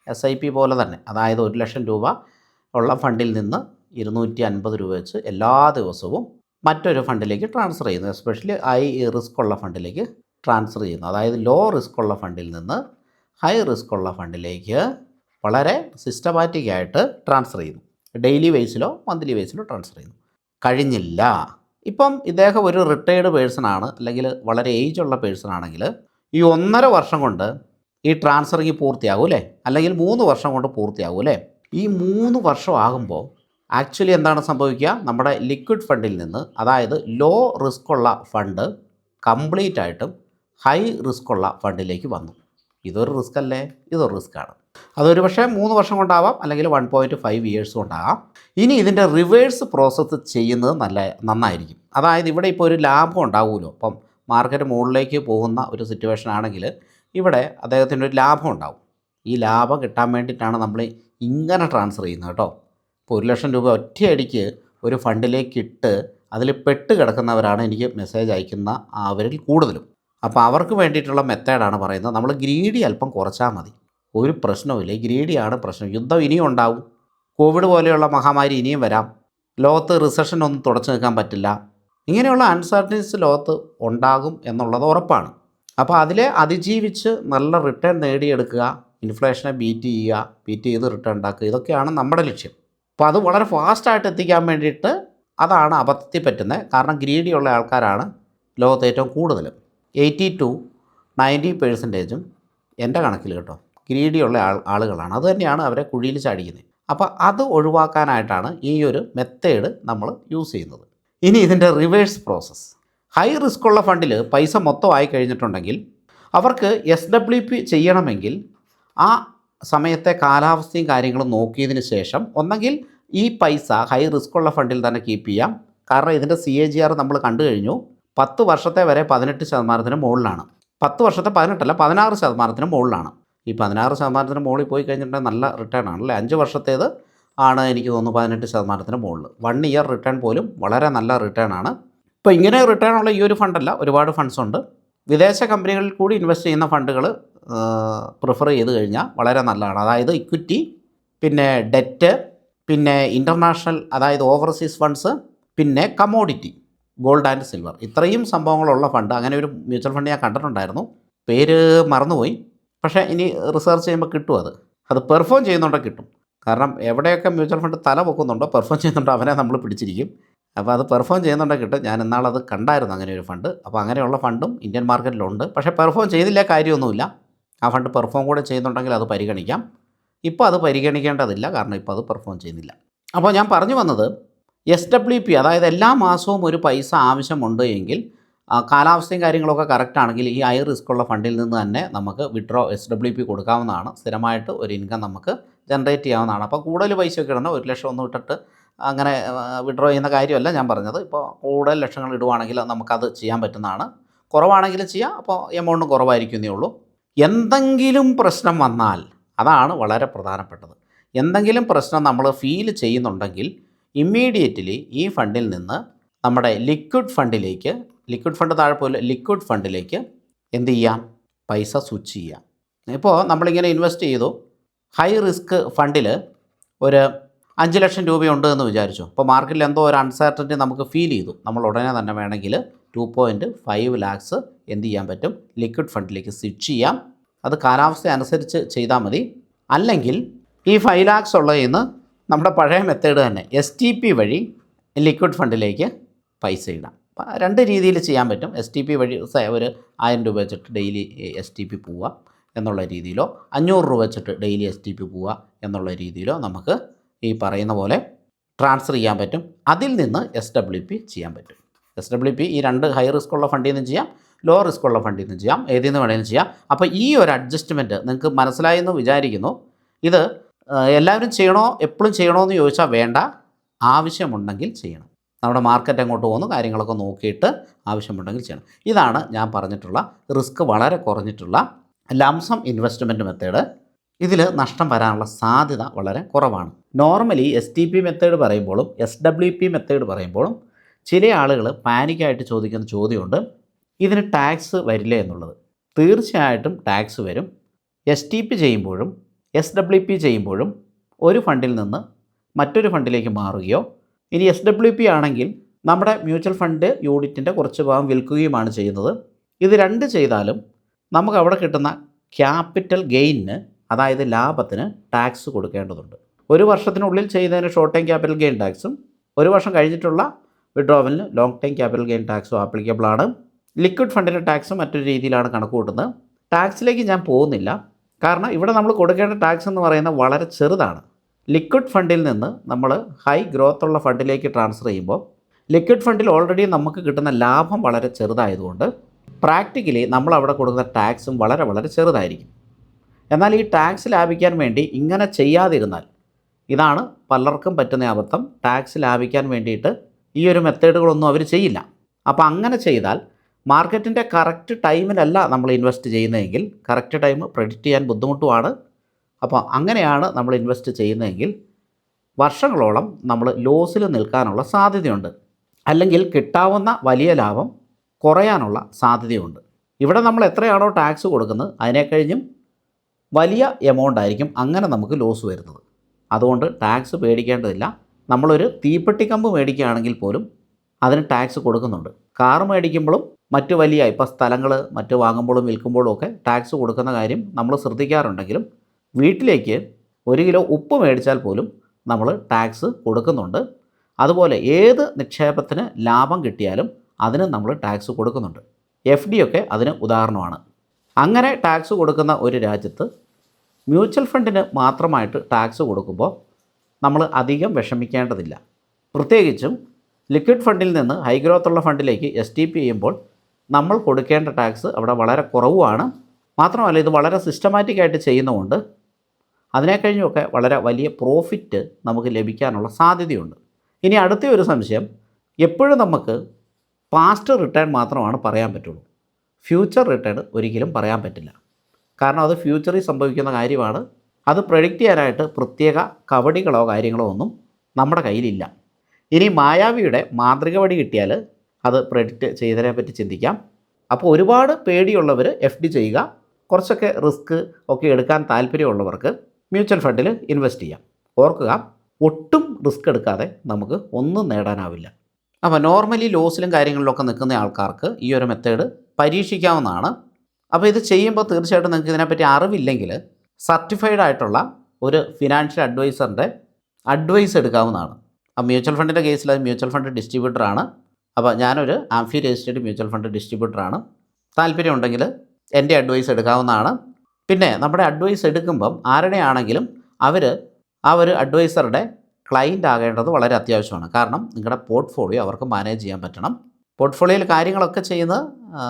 SIP പോലെ തന്നെ, അതായത് 1 ലക്ഷം രൂപ ഉള്ള ഫണ്ടിൽ നിന്ന് 250 രൂപ വെച്ച് എല്ലാ ദിവസവും മറ്റൊരു ഫണ്ടിലേക്ക് ട്രാൻസ്ഫർ ചെയ്യുന്നു. എസ്പെഷ്യലി ഹൈ റിസ്ക് ഉള്ള ഫണ്ടിലേക്ക് ട്രാൻസ്ഫർ ചെയ്യുന്നു. അതായത് ലോ റിസ്ക് ഉള്ള ഫണ്ടിൽ നിന്ന് ഹൈ റിസ്ക് ഉള്ള ഫണ്ടിലേക്ക് വളരെ സിസ്റ്റമാറ്റിക്കായിട്ട് ട്രാൻസ്ഫർ ചെയ്യുന്നു. ഡെയിലി ബേസിലോ മന്ത്ലി ബേസിലോ ട്രാൻസ്ഫർ ചെയ്യുന്നു. കഴിഞ്ഞില്ല. ഇപ്പം ഇദ്ദേഹം ഒരു റിട്ടയേർഡ് പേഴ്സണാണ്, അല്ലെങ്കിൽ വളരെ ഏജ് ഉള്ള പേഴ്സൺ ആണെങ്കിൽ ഈ 1.5 വർഷം കൊണ്ട് ഈ ട്രാൻസ്ഫറിങ് പൂർത്തിയാകും അല്ലേ, അല്ലെങ്കിൽ 3 വർഷം കൊണ്ട് പൂർത്തിയാകും അല്ലേ. ഈ 3 വർഷം ആകുമ്പോൾ ആക്ച്വലി എന്താണ് സംഭവിക്കുക? നമ്മുടെ ലിക്വിഡ് ഫണ്ടിൽ നിന്ന്, അതായത് ലോ റിസ്ക് ഉള്ള ഫണ്ട് കംപ്ലീറ്റ് ആയിട്ടും ഹൈ റിസ്ക് ഉള്ള ഫണ്ടിലേക്ക് വന്നു. ഇതൊരു റിസ്ക് അല്ലേ? ഇതൊരു റിസ്ക്കാണ്. അതൊരു പക്ഷേ 3 വർഷം കൊണ്ടാവാം, അല്ലെങ്കിൽ 1.5 ഇയേഴ്സ് കൊണ്ടാകാം. ഇനി ഇതിൻ്റെ റിവേഴ്സ് പ്രോസസ്സ് ചെയ്യുന്നത് നന്നായിരിക്കും. അതായത് ഇവിടെ ഇപ്പോൾ ഒരു ലാഭം ഉണ്ടാവുമല്ലോ. ഇപ്പം മാർക്കറ്റ് മുകളിലേക്ക് പോകുന്ന ഒരു സിറ്റുവേഷൻ ആണെങ്കിൽ ഇവിടെ അദ്ദേഹത്തിൻ്റെ ഒരു ലാഭം ഉണ്ടാവും. ഈ ലാഭം കിട്ടാൻ വേണ്ടിയിട്ടാണ് നമ്മൾ ഇങ്ങനെ ട്രാൻസ്ഫർ ചെയ്യുന്നത് കേട്ടോ. ഇപ്പോൾ 1,00,000 രൂപ ഒറ്റയടിക്ക് ഒരു ഫണ്ടിലേക്ക് ഇട്ട് അതിൽ പെട്ട് കിടക്കുന്നവരാണ് എനിക്ക് മെസ്സേജ് അയക്കുന്ന അവരിൽ കൂടുതലും. അപ്പോൾ അവർക്ക് വേണ്ടിയിട്ടുള്ള മെത്തേഡാണ് പറയുന്നത്. നമ്മൾ ഗ്രീഡി അല്പം കുറച്ചാൽ മതി, ഒരു പ്രശ്നവുമില്ല. ഈ ഗ്രീഡിയാണ് പ്രശ്നം. യുദ്ധം ഇനിയും ഉണ്ടാവും, കോവിഡ് പോലെയുള്ള മഹാമാരി ഇനിയും വരാം, ലോകത്ത് റിസഷൻ ഒന്നും തുടച്ചു നിൽക്കാൻ പറ്റില്ല. ഇങ്ങനെയുള്ള അൺസർട്ടനിറ്റീസ് ലോകത്ത് ഉണ്ടാകും എന്നുള്ളത് ഉറപ്പാണ്. അപ്പോൾ അതിലെ അതിജീവിച്ച് നല്ല റിട്ടേൺ നേടിയെടുക്കുക, ഇൻഫ്ലേഷനെ ബീറ്റ് ചെയ്ത് റിട്ടേൺ ഉണ്ടാക്കുക, ഇതൊക്കെയാണ് നമ്മുടെ ലക്ഷ്യം. അപ്പോൾ അത് വളരെ ഫാസ്റ്റായിട്ട് എത്തിക്കാൻ വേണ്ടിയിട്ട് അതാണ് അബദ്ധത്തിൽ പറ്റുന്നത്. കാരണം ഗ്രീഡിയുള്ള ആൾക്കാരാണ് ലോകത്ത് ഏറ്റവും കൂടുതൽ. 80 to 90% എൻ്റെ കണക്കിൽ കേട്ടോ ഗ്രീഡിയുള്ള ആളുകളാണ്. അതുതന്നെയാണ് അവരെ കുഴിയിൽ ചാടിക്കുന്നത്. അപ്പോൾ അത് ഒഴിവാക്കാനായിട്ടാണ് ഈ ഒരു മെത്തേഡ് നമ്മൾ യൂസ് ചെയ്യുന്നത്. ഇനി ഇതിൻ്റെ റിവേഴ്സ് പ്രോസസ്സ്. ഹൈ റിസ്ക് ഉള്ള ഫണ്ടിൽ പൈസ മൊത്തമായി കഴിഞ്ഞിട്ടുണ്ടെങ്കിൽ അവർക്ക് SWP ചെയ്യണമെങ്കിൽ ആ സമയത്തെ കാലാവസ്ഥയും കാര്യങ്ങളും നോക്കിയതിന് ശേഷം ഒന്നെങ്കിൽ ഈ പൈസ ഹൈ റിസ്ക് ഉള്ള ഫണ്ടിൽ തന്നെ കീപ്പ് ചെയ്യാം. കാരണം ഇതിൻ്റെ CAGR നമ്മൾ കണ്ടു കഴിഞ്ഞു. 10 വർഷത്തെ വരെ 18% മുകളിലാണ്. 10 വർഷത്തെ 18 അല്ല 16% മുകളിലാണ്. ഈ 16% മുകളിൽ പോയി കഴിഞ്ഞിട്ടുണ്ടെങ്കിൽ നല്ല റിട്ടേൺ ആണല്ലേ. 5 വർഷത്തേത് ആണ് എനിക്ക് തോന്നുന്നു 18% മുകളിൽ. 1 ഇയർ റിട്ടേൺ പോലും വളരെ നല്ല റിട്ടേൺ ആണ്. ഇപ്പോൾ ഇങ്ങനെ റിട്ടേൺ ഉള്ള ഈ ഒരു ഫണ്ടല്ല, ഒരുപാട് ഫണ്ട്സ് ഉണ്ട്. വിദേശ കമ്പനികളിൽ കൂടി ഇൻവെസ്റ്റ് ചെയ്യുന്ന ഫണ്ടുകൾ പ്രിഫർ ചെയ്ത് കഴിഞ്ഞാൽ വളരെ നല്ലതാണ്. അതായത് ഇക്വിറ്റി, പിന്നെ ഡെറ്റ്, പിന്നെ ഇൻ്റർനാഷണൽ അതായത് ഓവർസീസ് ഫണ്ട്സ്, പിന്നെ കമോഡിറ്റി, ഗോൾഡ് ആൻഡ് സിൽവർ, ഇത്രയും സംഭവങ്ങളുള്ള ഫണ്ട്. അങ്ങനെ ഒരു മ്യൂച്വൽ ഫണ്ട് ഞാൻ കണ്ടിട്ടുണ്ടായിരുന്നു, പേര് മറന്നുപോയി. പക്ഷേ ഇനി റിസർച്ച് ചെയ്യുമ്പോൾ കിട്ടും. അത് പെർഫോം ചെയ്യുന്നുണ്ടെങ്കിൽ കിട്ടും. കാരണം എവിടെയൊക്കെ മ്യൂച്വൽ ഫണ്ട് തല പൊക്കുന്നുണ്ടോ, പെർഫോം ചെയ്യുന്നുണ്ടോ, അവനെ നമ്മൾ പിടിച്ചിരിക്കും. അപ്പോൾ അത് പെർഫോം ചെയ്യുന്നുണ്ടെങ്കിൽ കിട്ടും. ഞാൻ ഇന്നാളത് കണ്ടായിരുന്നു അങ്ങനെ ഒരു ഫണ്ട്. അപ്പോൾ അങ്ങനെയുള്ള ഫണ്ടും ഇന്ത്യൻ മാർക്കറ്റിലുണ്ട്. പക്ഷേ പെർഫോം ചെയ്തില്ല കാര്യമൊന്നുമില്ല. ആ ഫണ്ട് പെർഫോം കൂടെ ചെയ്യുന്നുണ്ടെങ്കിൽ അത് പരിഗണിക്കാം. ഇപ്പോൾ അത് പരിഗണിക്കേണ്ടതില്ല, കാരണം ഇപ്പോൾ അത് പെർഫോം ചെയ്യുന്നില്ല. അപ്പോൾ ഞാൻ പറഞ്ഞു വന്നത് SWP, അതായത് എല്ലാ മാസവും ഒരു പൈസ ആവശ്യമുണ്ട് എങ്കിൽ കാലാവസ്ഥയും കാര്യങ്ങളൊക്കെ കറക്റ്റ് ആണെങ്കിൽ ഈ ഹൈ റിസ്ക് ഉള്ള ഫണ്ടിൽ നിന്ന് തന്നെ നമുക്ക് വിഡ്രോ SWP കൊടുക്കാവുന്നതാണ്. സ്ഥിരമായിട്ട് ഒരു ഇൻകം നമുക്ക് ജനറേറ്റ് ചെയ്യാവുന്നതാണ്. അപ്പോൾ കൂടുതൽ പൈസയൊക്കെ ഇടണം. 1,00,000 ഒന്നും ഇട്ടിട്ട് അങ്ങനെ വിഡ്രോ ചെയ്യുന്ന കാര്യമല്ല ഞാൻ പറഞ്ഞത്. ഇപ്പോൾ കൂടുതൽ ലക്ഷങ്ങൾ ഇടുവാണെങ്കിൽ നമുക്കത് ചെയ്യാൻ പറ്റുന്നതാണ്. കുറവാണെങ്കിൽ ചെയ്യാം, അപ്പോൾ എമൗണ്ട് കുറവായിരിക്കുന്നേ ഉള്ളൂ. എന്തെങ്കിലും പ്രശ്നം വന്നാൽ, അതാണ് വളരെ പ്രധാനപ്പെട്ടത്, എന്തെങ്കിലും പ്രശ്നം നമ്മൾ ഫീൽ ചെയ്യുന്നുണ്ടെങ്കിൽ ഇമ്മീഡിയറ്റ്ലി ഈ ഫണ്ടിൽ നിന്ന് നമ്മുടെ ലിക്വിഡ് ഫണ്ട് താഴെ പോലെ ലിക്വിഡ് ഫണ്ടിലേക്ക് എന്ത് ചെയ്യാം? പൈസ സ്വിച്ച് ചെയ്യാം. ഇപ്പോൾ നമ്മളിങ്ങനെ ഇൻവെസ്റ്റ് ചെയ്തു, ഹൈ റിസ്ക് ഫണ്ടിൽ ഒരു 5 ലക്ഷം രൂപയുണ്ട് എന്ന് വിചാരിച്ചു. അപ്പോൾ മാർക്കറ്റിൽ എന്തോ ഒരു അൺസർട്ടനിറ്റി നമുക്ക് ഫീൽ ചെയ്തു. നമ്മൾ ഉടനെ തന്നെ വേണമെങ്കിൽ 2.5 lakhs എന്ത് ചെയ്യാൻ പറ്റും? ലിക്വിഡ് ഫണ്ടിലേക്ക് സ്വിച്ച് ചെയ്യാം. അത് കാലാവസ്ഥ അനുസരിച്ച് ചെയ്താൽ മതി. അല്ലെങ്കിൽ ഈ 5 lakhs ഉള്ളതിൽ നിന്ന് നമ്മുടെ പഴയ മെത്തേഡ് തന്നെ STP വഴി ലിക്വിഡ് ഫണ്ടിലേക്ക് പൈസ ഇടാം. അപ്പോൾ 2 രീതിയിൽ ചെയ്യാൻ പറ്റും. STP വഴി ഒരു 1000 രൂപ വെച്ചിട്ട് ഡെയിലി STP പോവുക എന്നുള്ള രീതിയിലോ 500 രൂപ വെച്ചിട്ട് ഡെയിലി STP പോവുക എന്നുള്ള രീതിയിലോ നമുക്ക് ഈ പറയുന്ന പോലെ ട്രാൻസ്ഫർ ചെയ്യാൻ പറ്റും. അതിൽ നിന്ന് SWP ചെയ്യാൻ പറ്റും. SWP ഈ 2 ഹൈ റിസ്ക് ഉള്ള ഫണ്ടിൽ നിന്നും ചെയ്യാം, ലോ റിസ്ക് ഉള്ള ഫണ്ടിൽ നിന്നും ചെയ്യാം, ഏതിൽ നിന്ന് വേണമെങ്കിലും ചെയ്യാം. അപ്പോൾ ഈ ഒരു അഡ്ജസ്റ്റ്മെൻറ്റ് നിങ്ങൾക്ക് മനസ്സിലായെന്ന് വിചാരിക്കുന്നു. ഇത് എല്ലാവരും ചെയ്യണോ, എപ്പോഴും ചെയ്യണോ എന്ന് ചോദിച്ചാൽ വേണ്ട, ആവശ്യമുണ്ടെങ്കിൽ ചെയ്യണം. നമ്മുടെ മാർക്കറ്റ് എങ്ങോട്ട് പോകുന്നു കാര്യങ്ങളൊക്കെ നോക്കിയിട്ട് ആവശ്യമുണ്ടെങ്കിൽ ചെയ്യണം. ഇതാണ് ഞാൻ പറഞ്ഞിട്ടുള്ള റിസ്ക് വളരെ കുറഞ്ഞിട്ടുള്ള ലംസം ഇൻവെസ്റ്റ്മെൻറ്റ് മെത്തേഡ്. ഇതിൽ നഷ്ടം വരാനുള്ള സാധ്യത വളരെ കുറവാണ്. നോർമലി STP മെത്തേഡ് പറയുമ്പോഴും SWP മെത്തേഡ് പറയുമ്പോഴും ചില ആളുകൾ പാനിക്കായിട്ട് ചോദിക്കുന്ന ചോദ്യമുണ്ട്, ഇതിന് ടാക്സ് വരില്ലേ എന്നുള്ളത്. തീർച്ചയായിട്ടും ടാക്സ് വരും. STP ചെയ്യുമ്പോഴും SWP ചെയ്യുമ്പോഴും ഒരു ഫണ്ടിൽ നിന്ന് മറ്റൊരു ഫണ്ടിലേക്ക് മാറുകയോ, ഇനി SWP ആണെങ്കിൽ നമ്മുടെ മ്യൂച്വൽ ഫണ്ട് യൂണിറ്റിൻ്റെ കുറച്ച് ഭാഗം വിൽക്കുകയുമാണ് ചെയ്യുന്നത്. ഇത് 2 ചെയ്താലും നമുക്ക് അവിടെ കിട്ടുന്ന ക്യാപിറ്റൽ ഗെയിനിന്, അതായത് ലാഭത്തിന് ടാക്സ് കൊടുക്കേണ്ടതുണ്ട്. 1 വർഷത്തിനുള്ളിൽ ചെയ്യുന്നതിന് ഷോർട്ട് ടൈം ക്യാപിറ്റൽ ഗെയിൻ ടാക്സും 1 വർഷം കഴിഞ്ഞിട്ടുള്ള വിഡ്രോവലിന് ലോങ് ടൈം ക്യാപിറ്റൽ ഗെയിൻ ടാക്സും ആപ്ലിക്കബിൾ ആണ്. ലിക്വിഡ് ഫണ്ടിൻ്റെ ടാക്സ് മറ്റൊരു രീതിയിലാണ് കണക്ക് കൂട്ടുന്നത്. ടാക്സിലേക്ക് ഞാൻ പോകുന്നില്ല, കാരണം ഇവിടെ നമ്മൾ കൊടുക്കേണ്ട ടാക്സ് എന്ന് പറയുന്നത് വളരെ ചെറുതാണ്. ലിക്വിഡ് ഫണ്ടിൽ നിന്ന് നമ്മൾ ഹൈ ഗ്രോത്ത് ഉള്ള ഫണ്ടിലേക്ക് ട്രാൻസ്ഫർ ചെയ്യുമ്പോൾ ലിക്വിഡ് ഫണ്ടിൽ ഓൾറെഡി നമുക്ക് കിട്ടുന്ന ലാഭം വളരെ ചെറുതായതുകൊണ്ട് പ്രാക്ടിക്കലി നമ്മൾ അവിടെ കൊടുക്കുന്ന ടാക്സും വളരെ വളരെ ചെറുതായിരിക്കും. എന്നാൽ ഈ ടാക്സ് ലാഭിക്കാൻ വേണ്ടി ഇങ്ങനെ ചെയ്യാതിരുന്നാൽ, ഇതാണ് പലർക്കും പറ്റുന്ന അബദ്ധം, ടാക്സ് ലാഭിക്കാൻ വേണ്ടിയിട്ട് ഈ ഒരു മെത്തേഡുകളൊന്നും അവർ ചെയ്യില്ല. അപ്പോൾ അങ്ങനെ ചെയ്താൽ മാർക്കറ്റിൻ്റെ കറക്റ്റ് ടൈമിലല്ല നമ്മൾ ഇൻവെസ്റ്റ് ചെയ്യുന്നതെങ്കിൽ കറക്റ്റ് ടൈം പ്രെഡിക്റ്റ് ചെയ്യാൻ ബുദ്ധിമുട്ടുമാണ്. അപ്പോൾ അങ്ങനെയാണ് നമ്മൾ ഇൻവെസ്റ്റ് ചെയ്യുന്നതെങ്കിൽ വർഷങ്ങളോളം നമ്മൾ ലോസിൽ നിൽക്കാനുള്ള സാധ്യതയുണ്ട്, അല്ലെങ്കിൽ കിട്ടാവുന്ന വലിയ ലാഭം കുറയാനുള്ള സാധ്യതയുണ്ട്. ഇവിടെ നമ്മൾ എത്രയാണോ ടാക്സ് കൊടുക്കുന്നത് അതിനേക്കഴിഞ്ഞും വലിയ എമൗണ്ട് ആയിരിക്കും അങ്ങനെ നമുക്ക് ലോസ് വരുന്നത്. അതുകൊണ്ട് ടാക്സ് പേടിക്കേണ്ടതില്ല. നമ്മളൊരു തീപ്പെട്ടിക്കമ്പ് മേടിക്കുകയാണെങ്കിൽ പോലും അതിന് ടാക്സ് കൊടുക്കുന്നുണ്ട്. കാറ് മേടിക്കുമ്പോഴും മറ്റു വലിയ ഇപ്പോൾ സ്ഥലങ്ങൾ മറ്റ് വാങ്ങുമ്പോഴും വിൽക്കുമ്പോഴും ഒക്കെ ടാക്സ് കൊടുക്കുന്ന കാര്യം നമ്മൾ ശ്രദ്ധിക്കാറുണ്ടെങ്കിലും വീട്ടിലേക്ക് 1 കിലോ ഉപ്പ് മേടിച്ചാൽ പോലും നമ്മൾ ടാക്സ് കൊടുക്കുന്നുണ്ട്. അതുപോലെ ഏത് നിക്ഷേപത്തിന് ലാഭം കിട്ടിയാലും അതിന് നമ്മൾ ടാക്സ് കൊടുക്കുന്നുണ്ട്. FD ഒക്കെ അതിന് ഉദാഹരണമാണ്. അങ്ങനെ ടാക്സ് കൊടുക്കുന്ന ഒരു രാജ്യത്ത് മ്യൂച്വൽ ഫണ്ടിന് മാത്രമായിട്ട് ടാക്സ് കൊടുക്കുമ്പോൾ നമ്മൾ അധികം വിഷമിക്കേണ്ടതില്ല. പ്രത്യേകിച്ചും ലിക്വിഡ് ഫണ്ടിൽ നിന്ന് ഹൈ ഗ്രോത്ത് ഉള്ള ഫണ്ടിലേക്ക് STP ചെയ്യുമ്പോൾ നമ്മൾ കൊടുക്കേണ്ട ടാക്സ് അവിടെ വളരെ കുറവുമാണ്. മാത്രമല്ല ഇത് വളരെ സിസ്റ്റമാറ്റിക്കായിട്ട് ചെയ്യുന്നതുകൊണ്ട് അതിനെക്കഴിഞ്ഞൊക്കെ വളരെ വലിയ പ്രോഫിറ്റ് നമുക്ക് ലഭിക്കാനുള്ള സാധ്യതയുണ്ട്. ഇനി അടുത്ത ഒരു സംശയം, എപ്പോഴും നമുക്ക് പാസ്റ്റ് റിട്ടേൺ മാത്രമാണ് പറയാൻ പറ്റുള്ളൂ, ഫ്യൂച്ചർ റിട്ടേൺ ഒരിക്കലും പറയാൻ പറ്റില്ല. കാരണം അത് ഫ്യൂച്ചറിൽ സംഭവിക്കുന്ന കാര്യമാണ്. അത് പ്രഡിക്റ്റ് ചെയ്യാനായിട്ട് പ്രത്യേക കവടികളോ കാര്യങ്ങളോ ഒന്നും നമ്മുടെ കയ്യിലില്ല. ഇനി മായാവിയുടെ മാതൃക വടി കിട്ടിയാൽ അത് പ്രെഡിക്റ്റ് ചെയ്തതിനെ പറ്റി ചിന്തിക്കാം. അപ്പോൾ ഒരുപാട് പേടിയുള്ളവർ FD ചെയ്യുക, കുറച്ചൊക്കെ റിസ്ക് ഒക്കെ എടുക്കാൻ താല്പര്യമുള്ളവർക്ക് മ്യൂച്വൽ ഫണ്ടിൽ ഇൻവെസ്റ്റ് ചെയ്യാം. ഓർക്കുക, ഒട്ടും റിസ്ക് എടുക്കാതെ നമുക്ക് ഒന്നും നേടാനാവില്ല. അപ്പോൾ നോർമലി ലോസിലും കാര്യങ്ങളിലൊക്കെ നിൽക്കുന്ന ആൾക്കാർക്ക് ഈ ഒരു മെത്തേഡ് പരീക്ഷിക്കാവുന്നതാണ്. അപ്പോൾ ഇത് ചെയ്യുമ്പോൾ തീർച്ചയായിട്ടും നിങ്ങൾക്ക് ഇതിനെപ്പറ്റി അറിവില്ലെങ്കിൽ സർട്ടിഫൈഡ് ആയിട്ടുള്ള ഒരു ഫിനാൻഷ്യൽ അഡ്വൈസറിൻ്റെ അഡ്വൈസ് എടുക്കാവുന്നതാണ്. അപ്പോൾ മ്യൂച്വൽ ഫണ്ടിൻ്റെ കേസിൽ അത് മ്യൂച്വൽ ഫണ്ട് ഡിസ്ട്രിബ്യൂട്ടറാണ്. അപ്പോൾ ഞാനൊരു ആംഫി രജിസ്റ്റേർഡ് മ്യൂച്വൽ ഫണ്ട് ഡിസ്ട്രിബ്യൂട്ടറാണ്. താല്പര്യമുണ്ടെങ്കിൽ എൻ്റെ അഡ്വൈസ് എടുക്കാവുന്നതാണ്. പിന്നെ നമ്മുടെ അഡ്വൈസ് എടുക്കുമ്പം ആരുടെയാണെങ്കിലും അവർ ആ ഒരു അഡ്വൈസറുടെ ക്ലയൻ്റ് ആകേണ്ടത് വളരെ അത്യാവശ്യമാണ്. കാരണം നിങ്ങളുടെ പോർട്ട്ഫോളിയോ അവർക്ക് മാനേജ് ചെയ്യാൻ പറ്റണം. പോർട്ട്ഫോളിയോയിൽ കാര്യങ്ങളൊക്കെ ചെയ്യുന്നത്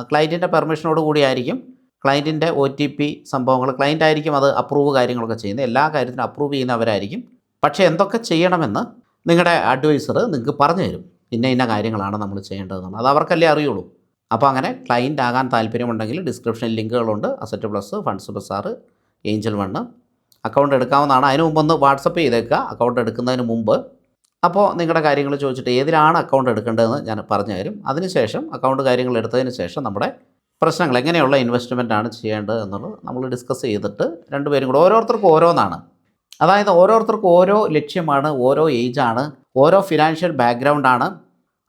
ക്ലയൻറ്റിൻ്റെ പെർമിഷനോട് കൂടിയായിരിക്കും. ക്ലയൻറ്റിൻ്റെ OTP സംഭവങ്ങൾ ക്ലയൻ്റ് ആയിരിക്കും അത് അപ്രൂവ് കാര്യങ്ങളൊക്കെ ചെയ്യുന്നത്. എല്ലാ കാര്യത്തിനും അപ്രൂവ് ചെയ്യുന്നവരായിരിക്കും. പക്ഷേ എന്തൊക്കെ ചെയ്യണമെന്ന് നിങ്ങളുടെ അഡ്വൈസർ നിങ്ങൾക്ക് പറഞ്ഞു തരും. ഇന്ന കാര്യങ്ങളാണ് നമ്മൾ ചെയ്യേണ്ടതെന്നുള്ളത് അത് അവർക്കല്ലേ അറിയുള്ളൂ. അപ്പോൾ അങ്ങനെ ക്ലയൻ്റ് ആകാൻ താല്പര്യമുണ്ടെങ്കിൽ ഡിസ്ക്രിപ്ഷനിൽ ലിങ്കുകളുണ്ട്. Asset Plus, Funds Bazaar, Angel One account എടുക്കാവുന്നതാണ്. അതിന് മുമ്പൊന്ന് വാട്സപ്പ് ചെയ്തേക്കുക അക്കൗണ്ട് എടുക്കുന്നതിന് മുമ്പ്. അപ്പോൾ നിങ്ങളുടെ കാര്യങ്ങൾ ചോദിച്ചിട്ട് ഏതിലാണ് അക്കൗണ്ട് എടുക്കേണ്ടതെന്ന് ഞാൻ പറഞ്ഞു തരും. അതിനുശേഷം അക്കൗണ്ട് കാര്യങ്ങൾ എടുത്തതിന് ശേഷം നമ്മുടെ പ്രശ്നങ്ങൾ എങ്ങനെയുള്ള ഇൻവെസ്റ്റ്മെൻറ്റാണ് ചെയ്യേണ്ടത് എന്നുള്ളത് നമ്മൾ ഡിസ്കസ് ചെയ്തിട്ട് രണ്ടുപേരും കൂടെ ഓരോരുത്തർക്കും ഓരോന്നാണ്. അതായത് ഓരോരുത്തർക്കും ഓരോ ലക്ഷ്യമാണ്, ഓരോ ഏജാണ്, ഓരോ ഫിനാൻഷ്യൽ ബാക്ക്ഗ്രൗണ്ടാണ്.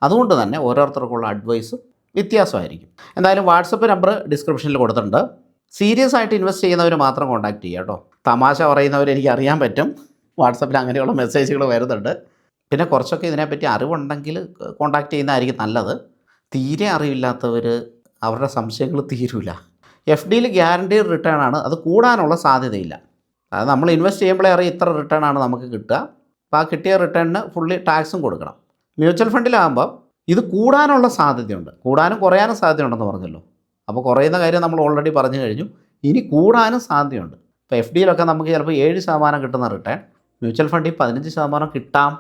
അതുകൊണ്ട് തന്നെ ഓരോരുത്തർക്കുള്ള അഡ്വൈസ് വ്യത്യാസമായിരിക്കും. എന്തായാലും വാട്സപ്പ് നമ്പർ ഡിസ്ക്രിപ്ഷനിൽ കൊടുത്തിട്ടുണ്ട്. സീരിയസ് ആയിട്ട് ഇൻവെസ്റ്റ് ചെയ്യുന്നവർ മാത്രം കോൺടാക്റ്റ് ചെയ്യുക കേട്ടോ. തമാശ പറയുന്നവർ എനിക്ക് അറിയാൻ പറ്റും, വാട്സപ്പിൽ അങ്ങനെയുള്ള മെസ്സേജുകൾ വരുന്നുണ്ട്. പിന്നെ കുറച്ചൊക്കെ ഇതിനെപ്പറ്റി അറിവുണ്ടെങ്കിൽ കോൺടാക്റ്റ് ചെയ്യുന്നതായിരിക്കും നല്ലത്. തീരെ അറിവില്ലാത്തവർ അവരുടെ സംശയങ്ങൾ തീരില്ല. FDയിൽ ഗ്യാരണ്ടീഡ് റിട്ടേൺ ആണ്, അത് കൂടാനുള്ള സാധ്യതയില്ല. അത് നമ്മൾ ഇൻവെസ്റ്റ് ചെയ്യുമ്പോഴേ അറിയാം ഇത്ര റിട്ടേൺ ആണ് നമുക്ക് കിട്ടുക. അപ്പോൾ ആ കിട്ടിയ റിട്ടേണിന് ഫുള്ളി ടാക്സും കൊടുക്കണം. മ്യൂച്വൽ ഫണ്ടിലാകുമ്പോൾ ഇത് കൂടാനുള്ള സാധ്യതയുണ്ട്, കൂടാനും കുറയാനും സാധ്യതയുണ്ടെന്ന് പറഞ്ഞല്ലോ. അപ്പോൾ കുറയുന്ന കാര്യം നമ്മൾ ഓൾറെഡി പറഞ്ഞു കഴിഞ്ഞു. ഇനി കൂടാനും സാധ്യതയുണ്ട്. ഇപ്പോൾ FDയിലൊക്കെ നമുക്ക് ചിലപ്പോൾ 7% കിട്ടുന്ന റിട്ടേൺ മ്യൂച്വൽ ഫണ്ടിൽ 15% കിട്ടാം,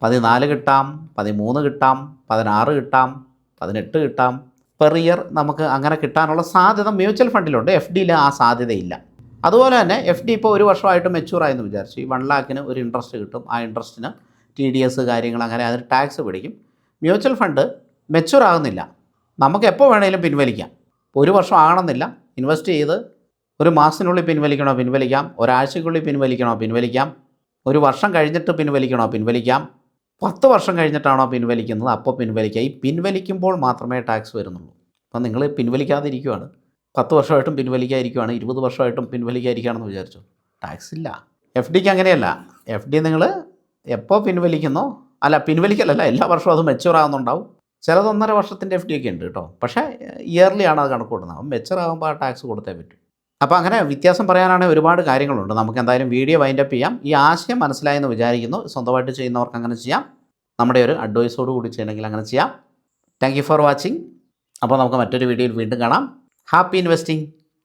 14 കിട്ടാം, 13 കിട്ടാം, 16 കിട്ടാം, 18 കിട്ടാം. പെർ ഇയർ നമുക്ക് അങ്ങനെ കിട്ടാനുള്ള സാധ്യത മ്യൂച്വൽ ഫണ്ടിലുണ്ട്. FDയിൽ ആ സാധ്യതയില്ല. അതുപോലെ തന്നെ FD ഇപ്പോൾ 1 വർഷമായിട്ട് മെച്യൂറായെന്ന് വിചാരിച്ചു, ഈ 1 lakhന് ഒരു ഇൻട്രസ്റ്റ് കിട്ടും. ആ ഇൻട്രസ്റ്റിന് TDS കാര്യങ്ങൾ അങ്ങനെ അതിന് ടാക്സ് പിടിക്കും. മ്യൂച്വൽ ഫണ്ട് മെച്യൂർ ആകുന്നില്ല, നമുക്ക് എപ്പോൾ വേണമെങ്കിലും പിൻവലിക്കാം. 1 വർഷം ആകണമെന്നില്ല. ഇൻവെസ്റ്റ് ചെയ്ത് 1 മാസത്തിനുള്ളിൽ പിൻവലിക്കണോ പിൻവലിക്കാം, ഒരാഴ്ചയ്ക്കുള്ളിൽ പിൻവലിക്കണോ പിൻവലിക്കാം. ഒരു വർഷം കഴിഞ്ഞിട്ട് പിൻവലിക്കണോ? പിൻവലിക്കാം. 10 വർഷം കഴിഞ്ഞിട്ടാണോ പിൻവലിക്കുന്നത്? അപ്പോൾ പിൻവലിക്കാം. ഈ പിൻവലിക്കുമ്പോൾ മാത്രമേ ടാക്സ് വരുന്നുള്ളൂ. അപ്പോൾ നിങ്ങൾ പിൻവലിക്കാതിരിക്കുകയാണ്, 10 വർഷമായിട്ടും പിൻവലിക്കാതിരിക്കുകയാണ്, 20 വർഷമായിട്ടും പിൻവലിക്കാതിരിക്കുകയാണെന്ന് വിചാരിച്ചു, ടാക്സ് ഇല്ല. എഫ് ഡിക്ക് അങ്ങനെയല്ല. എഫ് ഡി നിങ്ങൾ എപ്പോൾ പിൻവലിക്കുന്നോ, അല്ല പിൻവലിക്കലല്ല, എല്ലാ വർഷവും അത് മെച്യൂർ ആകുന്നുണ്ടാവും. ചിലത് 1.5 വർഷത്തിൻ്റെ എഫ് ഡി ഒക്കെ ഉണ്ട് കേട്ടോ. പക്ഷേ ഇയർലി ആണ് അത് കണക്ക് കൂട്ടുന്നത്. അപ്പം മെച്യൂർ ആകുമ്പോൾ ആ ടാക്സ് കൊടുത്തേ പറ്റൂ. അപ്പോൾ അങ്ങനെ വ്യത്യാസം പറയാനാണെങ്കിൽ ഒരുപാട് കാര്യങ്ങളുണ്ട്. നമുക്ക് എന്തായാലും വീഡിയോ വൈൻഡപ്പ് ചെയ്യാം. ഈ ആശയം മനസ്സിലായെന്ന് വിചാരിക്കുന്നു. സ്വന്തമായിട്ട് ചെയ്യുന്നവർക്ക് അങ്ങനെ ചെയ്യാം. നമ്മുടെ ഒരു അഡ്വൈസോട് കൂടി ചെയ്യണമെങ്കിൽ അങ്ങനെ ചെയ്യാം. Thank you for watching. അപ്പോൾ നമുക്ക് മറ്റൊരു വീഡിയോയിൽ വീണ്ടും കാണാം. Happy investing.